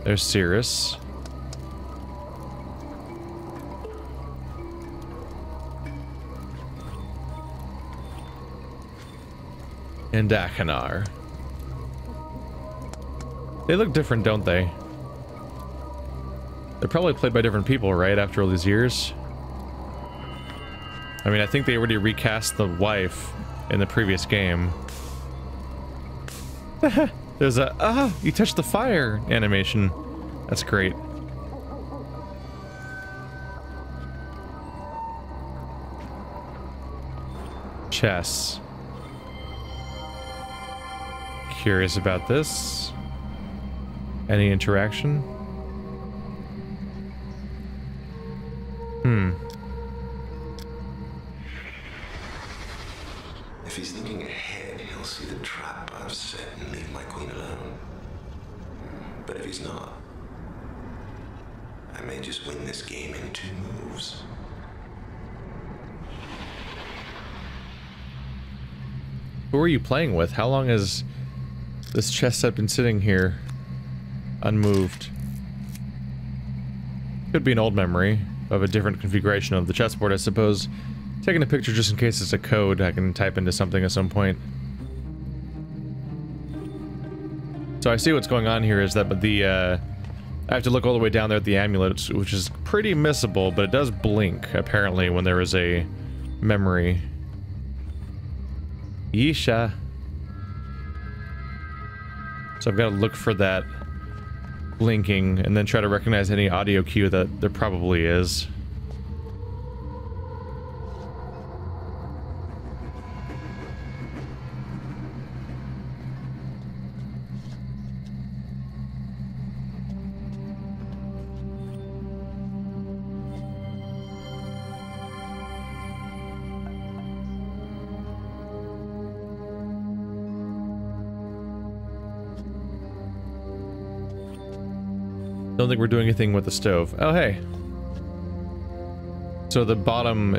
There's Cirrus. And Dakinar. They look different, don't they? They're probably played by different people, right? After all these years. I mean, I think they already recast the wife in the previous game. There's a, you touched the fire animation. That's great. Chess. Curious about this. Any interaction? If he's thinking ahead, he'll see the trap I've set and leave my queen alone. But if he's not, I may just win this game in 2 moves. Who are you playing with? How long has this chess set been sitting here unmoved? Could be an old memory of a different configuration of the chessboard, I suppose. Taking a picture just in case it's a code I can type into something at some point. So I see what's going on here is that I have to look all the way down there at the amulet, which is pretty missable, but it does blink, apparently, when there is a memory. Yeesha. So I've got to look for that blinking and then try to recognize any audio cue that there probably is. Don't think we're doing anything with the stove. Oh, hey. So the bottom,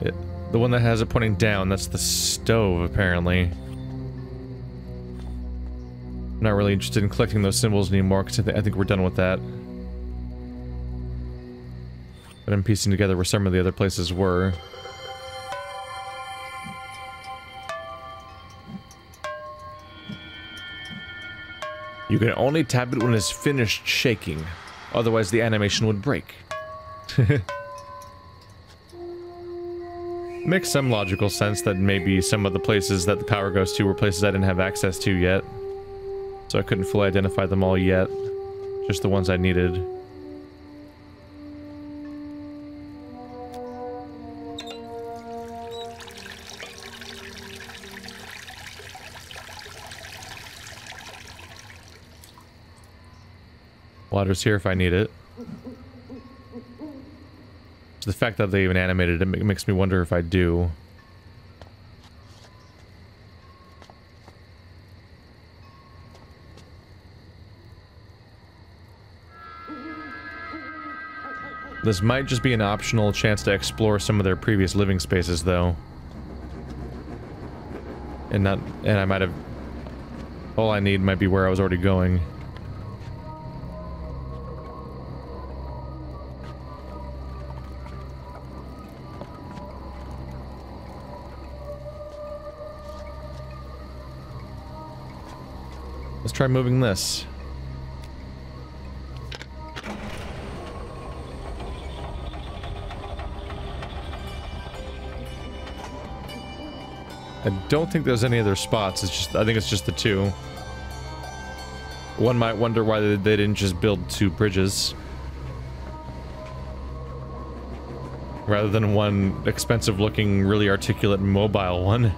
the one that has it pointing down, that's the stove, apparently. I'm not really interested in collecting those symbols anymore, because I think we're done with that. But I'm piecing together where some of the other places were. You can only tap it when it's finished shaking. Otherwise, the animation would break. Makes some logical sense that maybe some of the places that the power goes to were places I didn't have access to yet. So I couldn't fully identify them all yet. Just the ones I needed. Water's here if I need it. The fact that they even animated it makes me wonder if I do. This might just be an optional chance to explore some of their previous living spaces, though. And I might have... All I need might be where I was already going. Let's try moving this. I don't think there's any other spots. It's just, I think it's just the two. One might wonder why they didn't just build 2 bridges. Rather than one expensive looking, really articulate mobile one.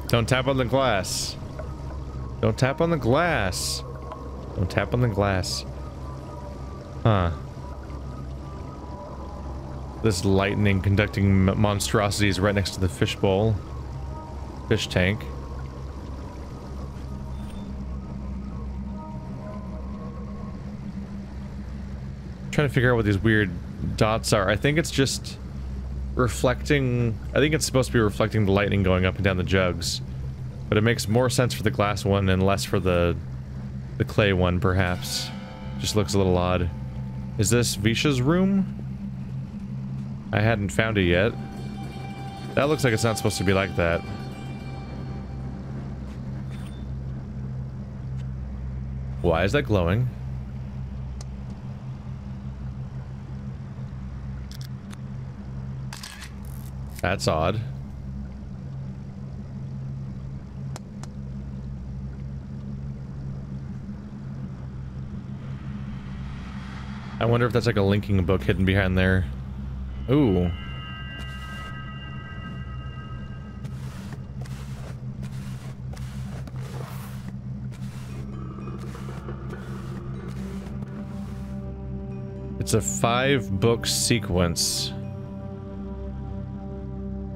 Don't tap on the glass. Don't tap on the glass. Don't tap on the glass. Huh. This lightning conducting monstrosity is right next to the fishbowl. Fish tank. I'm trying to figure out what these weird dots are. I think it's just reflecting... I think it's supposed to be reflecting the lightning going up and down the jugs. But it makes more sense for the glass one and less for the clay one, perhaps. Just looks a little odd. Is this Yeesha's room? I hadn't found it yet. That looks like it's not supposed to be like that. Why is that glowing? That's odd. I wonder if that's like a linking book hidden behind there. Ooh. It's a 5-book sequence.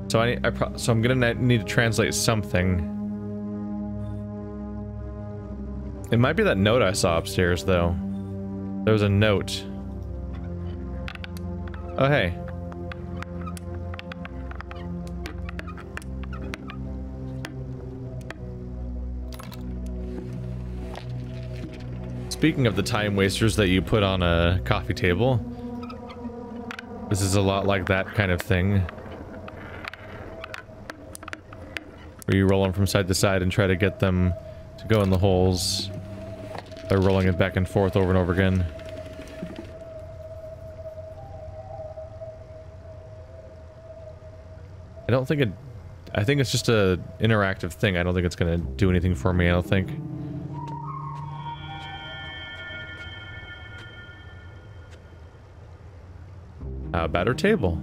So I'm gonna need to translate something. It might be that note I saw upstairs, though. There was a note. Oh, hey. Speaking of the time wasters that you put on a coffee table, this is a lot like that kind of thing. Where you roll them from side to side and try to get them to go in the holes by rolling it back and forth over and over again. I don't think it... I think it's just a interactive thing. I don't think it's gonna do anything for me, I don't think. How about her table?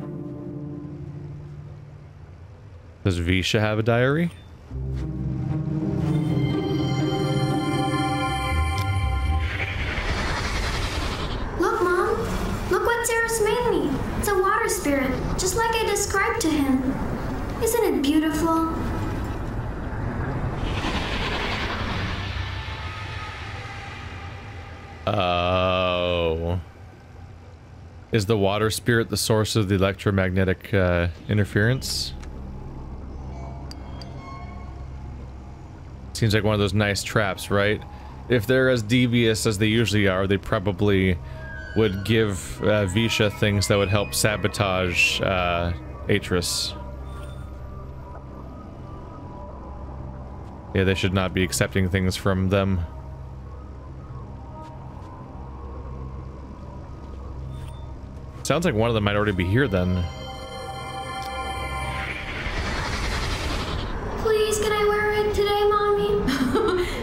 Does Yeesha have a diary? Look, Mom! Look what Terrace made me! It's a water spirit, just like I described to him. Isn't it beautiful? Oh. Is the water spirit the source of the electromagnetic interference? Seems like one of those nice traps, right? If they're as devious as they usually are, they probably would give Yeesha things that would help sabotage Atrus. Yeah, they should not be accepting things from them. Sounds like one of them might already be here then. Please, can I wear it today, Mommy?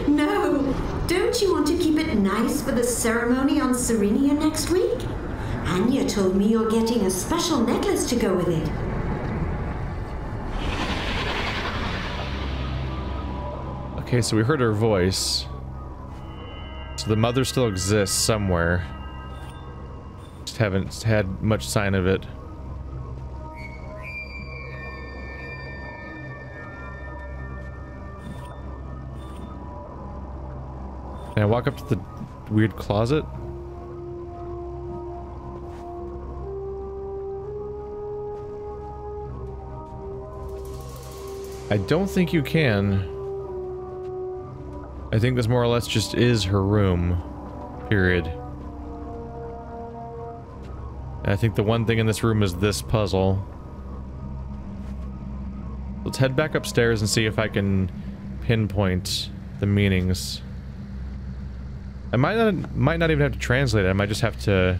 No! Don't you want to keep it nice for the ceremony on Serenia next week? Anya told me you're getting a special necklace to go with it. Okay, so we heard her voice. So the mother still exists somewhere. Just haven't had much sign of it. Can I walk up to the weird closet? I don't think you can. I think this more or less just is her room. Period. And I think the one thing in this room is this puzzle. Let's head back upstairs and see if I can pinpoint the meanings. I might not even have to translate it. I might just have to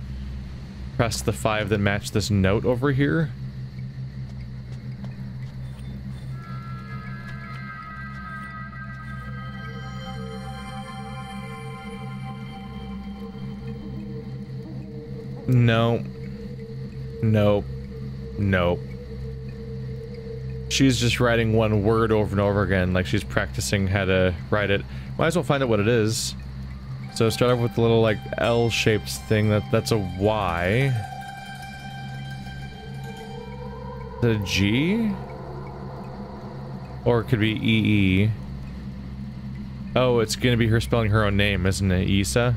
press the 5 that match this note over here. No. Nope. Nope. She's just writing one word over and over again, like she's practicing how to write it. Might as well find out what it is. So start off with the little, like, L-shaped thing. That's a Y. Is that a G? Or it could be EE. Oh, it's gonna be her spelling her own name, isn't it? Yeesha?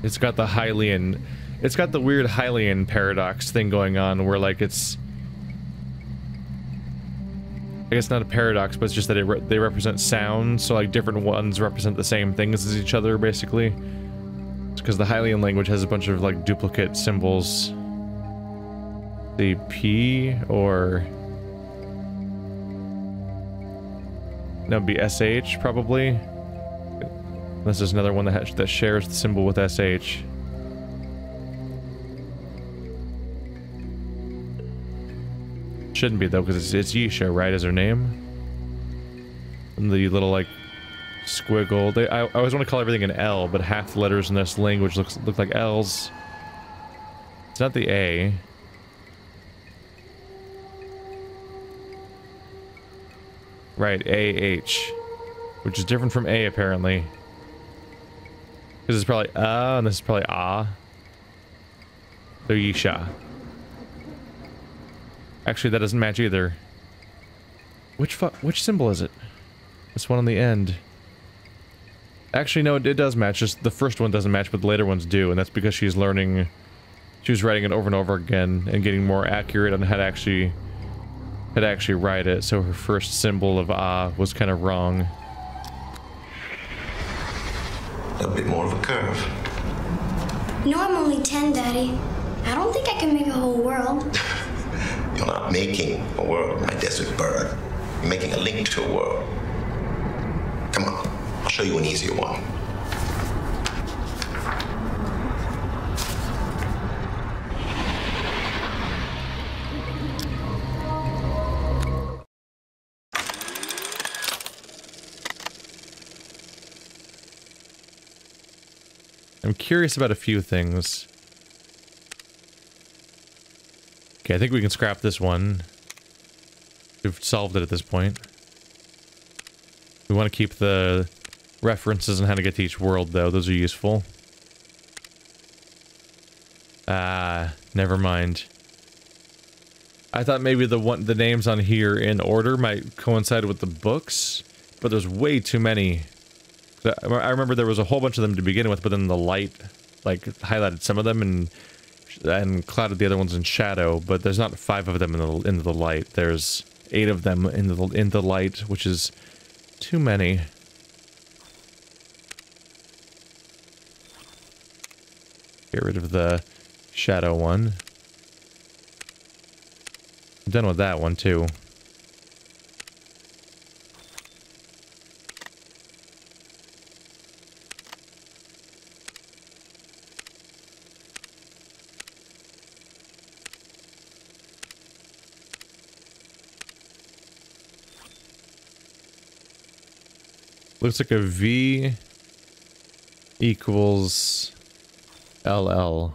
It's got the Hylian. It's got the weird Hylian paradox thing going on where, like, it's... I guess not a paradox, but it's just that they represent sounds, so, like, different ones represent the same things as each other, basically. It's because the Hylian language has a bunch of, like, duplicate symbols. The P, or... No, it'd be SH, probably. This is another one that shares the symbol with SH. Shouldn't be though, because it's Yeesha, right, is her name? And the little, like, squiggle. I always want to call everything an L, but half the letters in this language look like L's. It's not the A. Right, A-H. Which is different from A, apparently. Because it's probably and this is probably ah. So Yeesha. Actually, that doesn't match either. Which symbol is it? This one on the end. Actually, no, it does match. Just the first one doesn't match, but the later ones do, and that's because she's learning... She was writing it over and over again, and getting more accurate on how to actually write it, so her first symbol of ah was kind of wrong. A bit more of a curve. No, I'm only 10, Daddy. I don't think I can make a whole world. You're not making a world, my desert bird. You're making a link to a world. Come on, I'll show you an easier one. I'm curious about a few things. Okay, I think we can scrap this one. We've solved it at this point. We want to keep the references on how to get to each world, though. Those are useful. Ah, never mind. I thought maybe the names on here in order might coincide with the books, but there's way too many. I remember there was a whole bunch of them to begin with, but then the light, like, highlighted some of them and clouded the other ones in shadow, but there's not 5 of them in the light. There's 8 of them in the light, which is too many. Get rid of the shadow one. I'm done with that one, too. Looks like a V equals LL.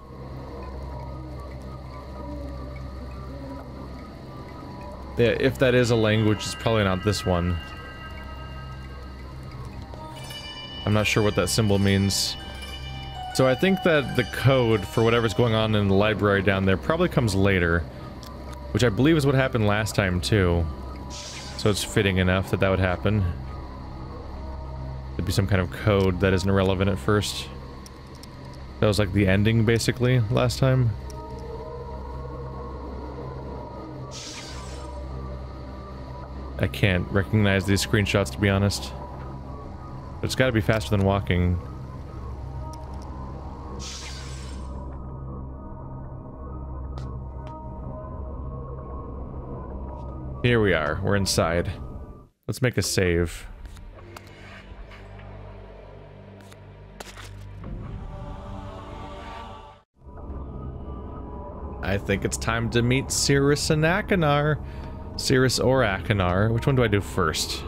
Yeah, if that is a language, it's probably not this one. I'm not sure what that symbol means. So I think that the code for whatever's going on in the library down there probably comes later. Which I believe is what happened last time, too. So it's fitting enough that that would happen. There'd be some kind of code that isn't relevant at first. That was like the ending, basically, last time. I can't recognize these screenshots, to be honest. But it's gotta be faster than walking. Here we are. We're inside. Let's make a save. I think it's time to meet Cirrus and Achenar. Cirrus or Achenar. Which one do I do first?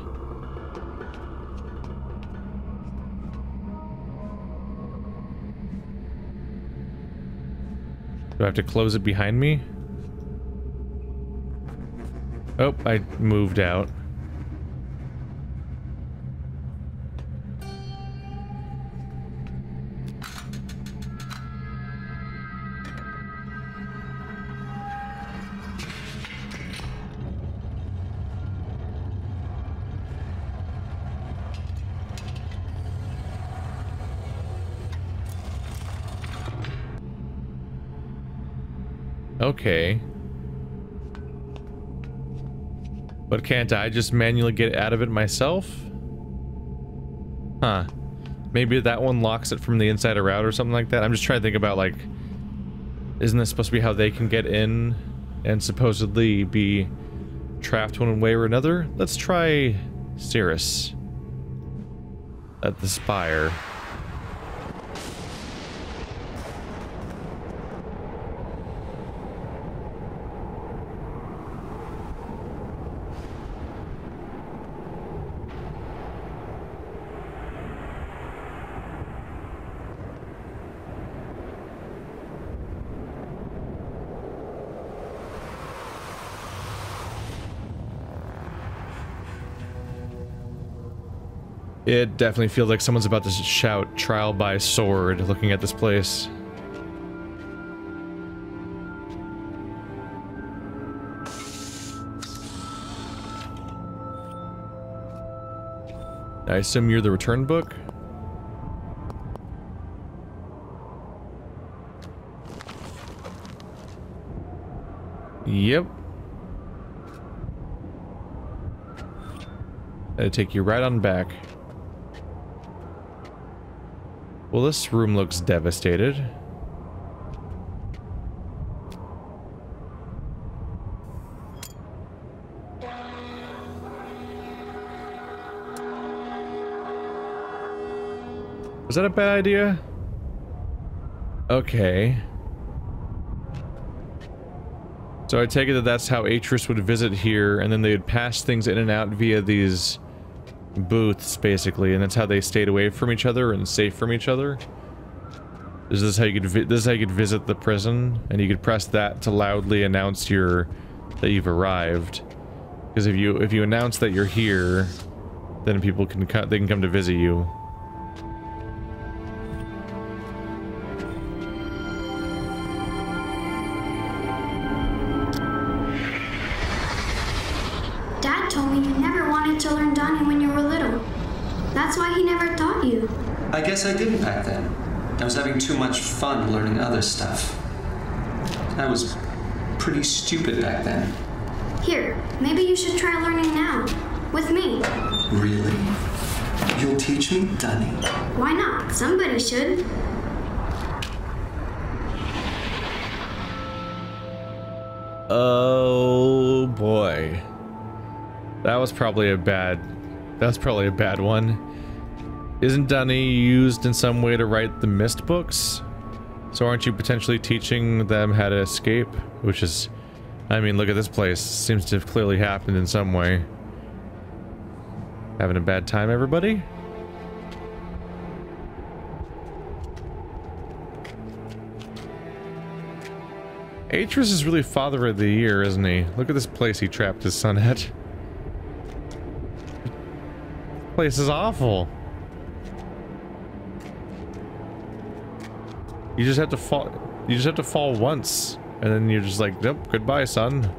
Do I have to close it behind me? Oh, I moved out. Okay. But can't I just manually get out of it myself? Huh. Maybe that one locks it from the inside or out or something like that. I'm just trying to think about, like, isn't this supposed to be how they can get in and supposedly be trapped one way or another? Let's try Cirrus at the spire. It definitely feels like someone's about to shout trial by sword looking at this place. I assume you're the return book? Yep. I'll take you right on back. Well, this room looks devastated. Was that a bad idea? Okay. So I take it that that's how Atrus would visit here, and then they would pass things in and out via these booths, basically, and that's how they stayed away from each other and safe from each other. Is this how you could this is how you could visit the prison, and you could press that to loudly announce that you've arrived. Because if you announce that you're here, then people can come to visit you. Dad told me you never wanted to learn Donnie when you were little. That's why he never taught you. I guess I didn't back then. I was having too much fun learning other stuff. I was pretty stupid back then. Here, maybe you should try learning now. With me. Really? You'll teach me, Donnie? Why not? Somebody should. Oh boy. That was probably a bad one. Isn't Donnie used in some way to write the Myst books? So aren't you potentially teaching them how to escape? Which is, I mean, look at this place. Seems to have clearly happened in some way. Having a bad time, everybody? Atrus is really father of the year, isn't he? Look at this place he trapped his son at. This place is awful. You just have to fall. You just have to fall once, and then you're just like, nope, goodbye, son.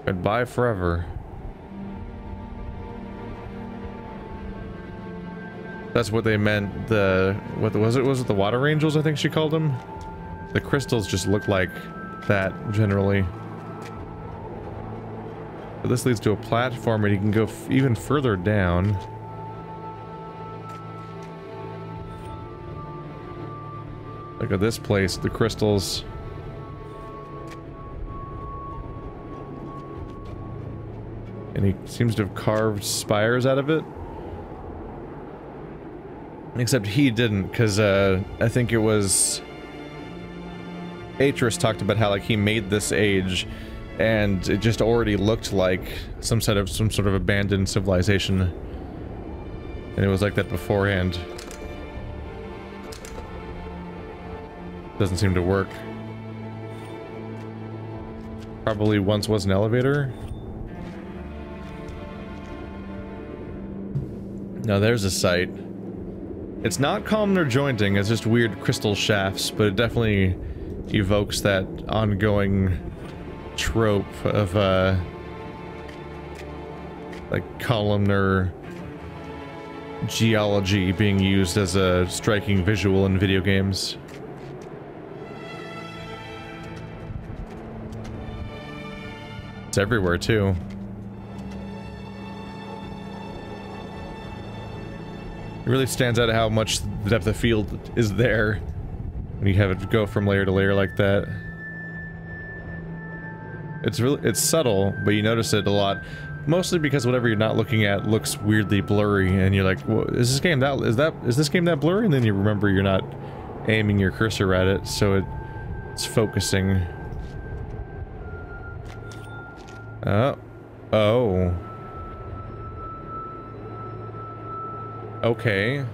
Goodbye forever. That's what they meant. What was it? Was it the water angels? I think she called them. The crystals just look like that generally. But this leads to a platform, and you can go even further down. Look at this place, the crystals. And he seems to have carved spires out of it. Except he didn't, because I think it was Atrus talked about how, like, he made this age and it just already looked like some sort of abandoned civilization. And it was like that beforehand. Doesn't seem to work. Probably once was an elevator. Now there's a site. It's not columnar jointing, it's just weird crystal shafts, but it definitely evokes that ongoing trope of, like, columnar geology being used as a striking visual in video games. It's everywhere, too. It really stands out how much the depth of field is there when you have it go from layer to layer like that. It's subtle, but you notice it a lot. Mostly because whatever you're not looking at looks weirdly blurry, and you're like, well, is this game that blurry? And then you remember you're not aiming your cursor at it, so it's focusing. Oh. Okay.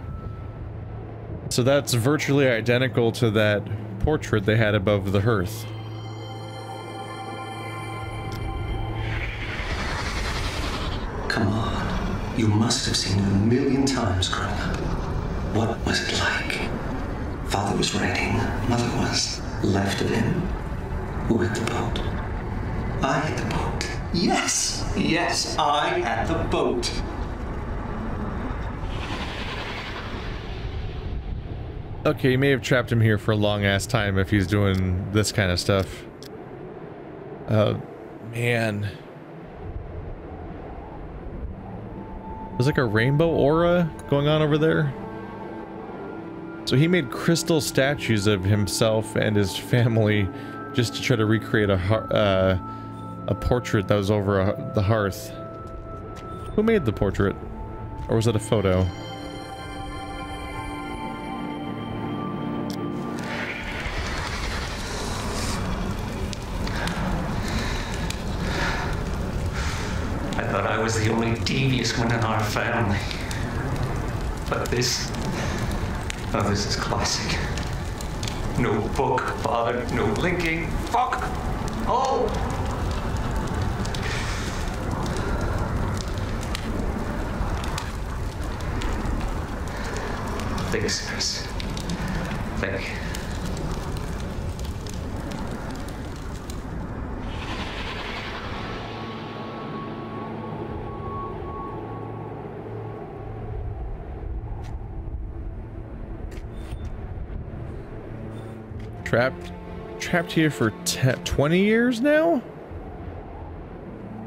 So that's virtually identical to that portrait they had above the hearth. Come on. You must have seen it a million times growing up. What was it like? Father was writing. Mother was left of him. Who had the boat? I had the boat. Yes! Yes, I had the boat. Okay, you may have trapped him here for a long-ass time if he's doing this kind of stuff. Man. There's like a rainbow aura going on over there. So he made crystal statues of himself and his family just to try to recreate a portrait that was over the hearth. Who made the portrait? Or was it a photo? I thought I was the only devious one in our family. But this... oh, this is classic. No book, Father, no linking. Fuck! Oh! Thanks, Chris. Thank you. Trapped here for 20 years now?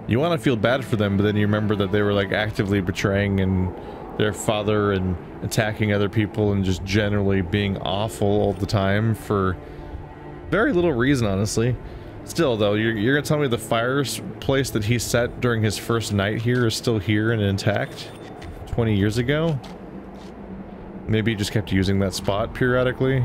You want to feel bad for them, but then you remember that they were like actively betraying and their father and attacking other people and just generally being awful all the time for very little reason, honestly. Still, though, you're gonna tell me the fireplace that he set during his first night here is still here and intact? 20 years ago? Maybe he just kept using that spot periodically?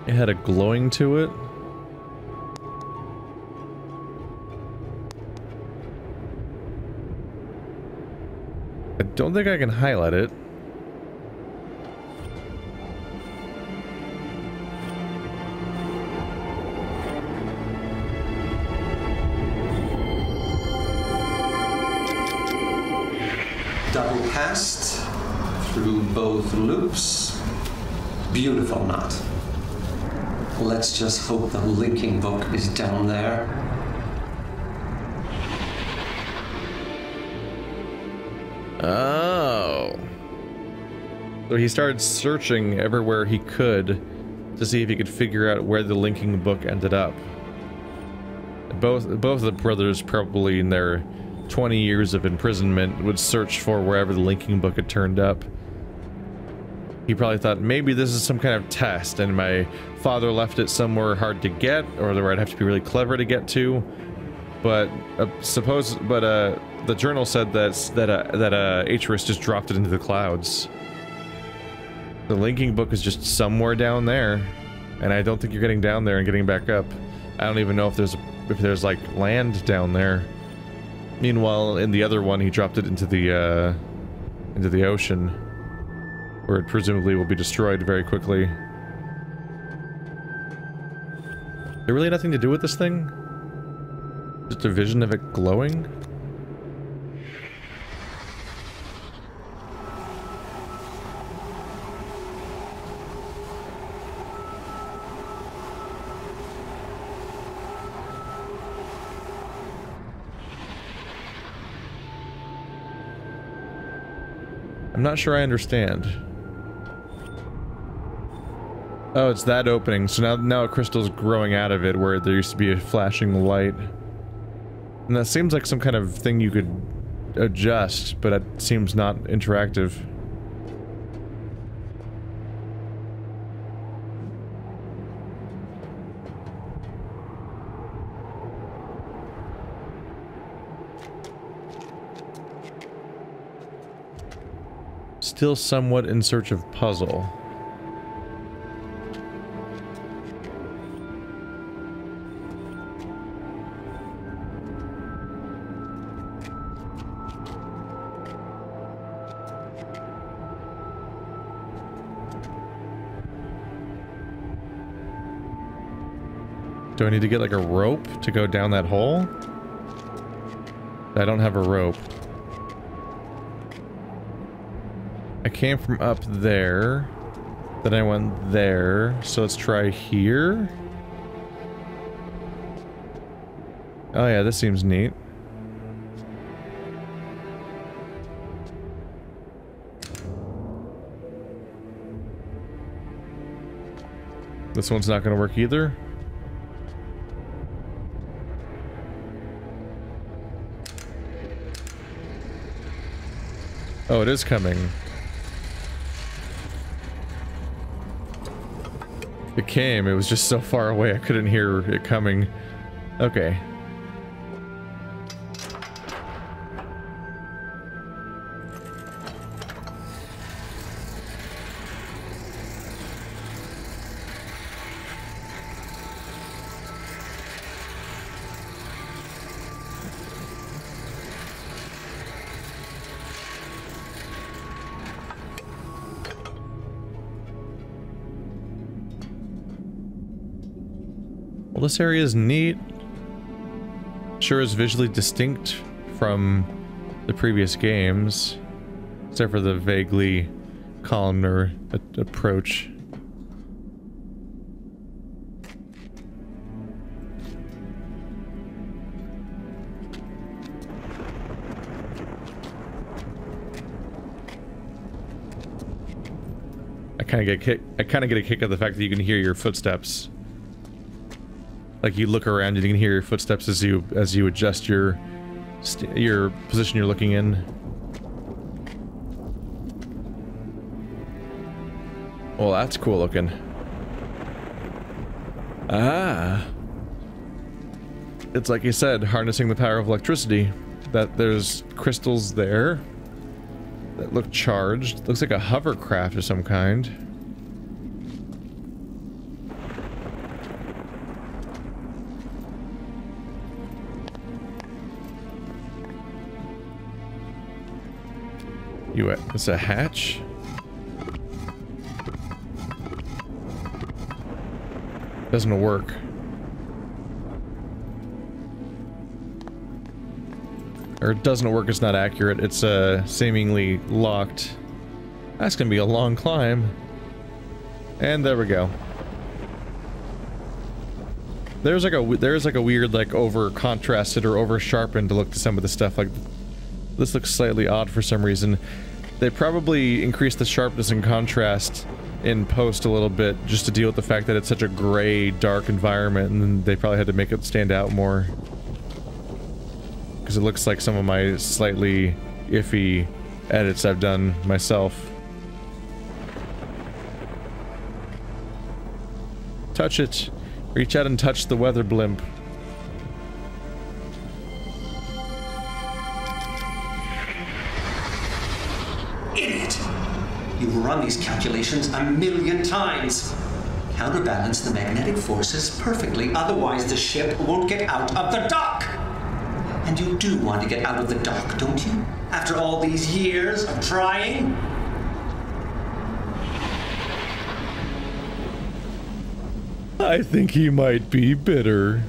It had a glowing to it. I don't think I can highlight it. Double passed through both loops. Beautiful knot. Let's just hope the linking book is down there. Oh. So he started searching everywhere he could to see if he could figure out where the linking book ended up. Both the brothers, probably in their 20 years of imprisonment, would search for wherever the linking book had turned up. He probably thought, maybe this is some kind of test, and my father left it somewhere hard to get, or where I'd have to be really clever to get to. But the journal said that Atrus just dropped it into the clouds. The linking book is just somewhere down there, and I don't think you're getting down there and getting back up. I don't even know if there's like land down there. Meanwhile, in the other one, he dropped it into the ocean, where it presumably will be destroyed very quickly. there really nothing to do with this thing? Just a vision of it glowing? I'm not sure I understand. Oh, it's that opening. So now a crystal's growing out of it where there used to be a flashing light. And that seems like some kind of thing you could adjust, but it seems not interactive. Still somewhat in search of puzzle. Do I need to get like a rope to go down that hole? I don't have a rope. I came from up there, then I went there, so let's try here. Oh yeah, this seems neat. This one's not gonna work either. Oh, it is coming. It came, it was just so far away I couldn't hear it coming. Okay. Well, this area is neat. Sure is visually distinct from the previous games, except for the vaguely columnar approach. I kind of get a kick of the fact that you can hear your footsteps. Like you look around and you can hear your footsteps as you adjust your position you're looking in. Well, that's cool looking. Ah. It's like you said, harnessing the power of electricity. That there's crystals there that look charged. Looks like a hovercraft of some kind. It's a hatch? Doesn't work. Or it doesn't work, it's not accurate. It's seemingly locked. That's gonna be a long climb. And there we go. There's like a weird like over contrasted or over sharpened look to some of the stuff. Like this looks slightly odd for some reason. They probably increased the sharpness and contrast in post a little bit just to deal with the fact that it's such a gray, dark environment, and they probably had to make it stand out more. Because it looks like some of my slightly iffy edits I've done myself. Touch it. Reach out and touch the weather blimp. You've run these calculations a million times. Counterbalance the magnetic forces perfectly, otherwise the ship won't get out of the dock. And you do want to get out of the dock, don't you? After all these years of trying? I think he might be bitter.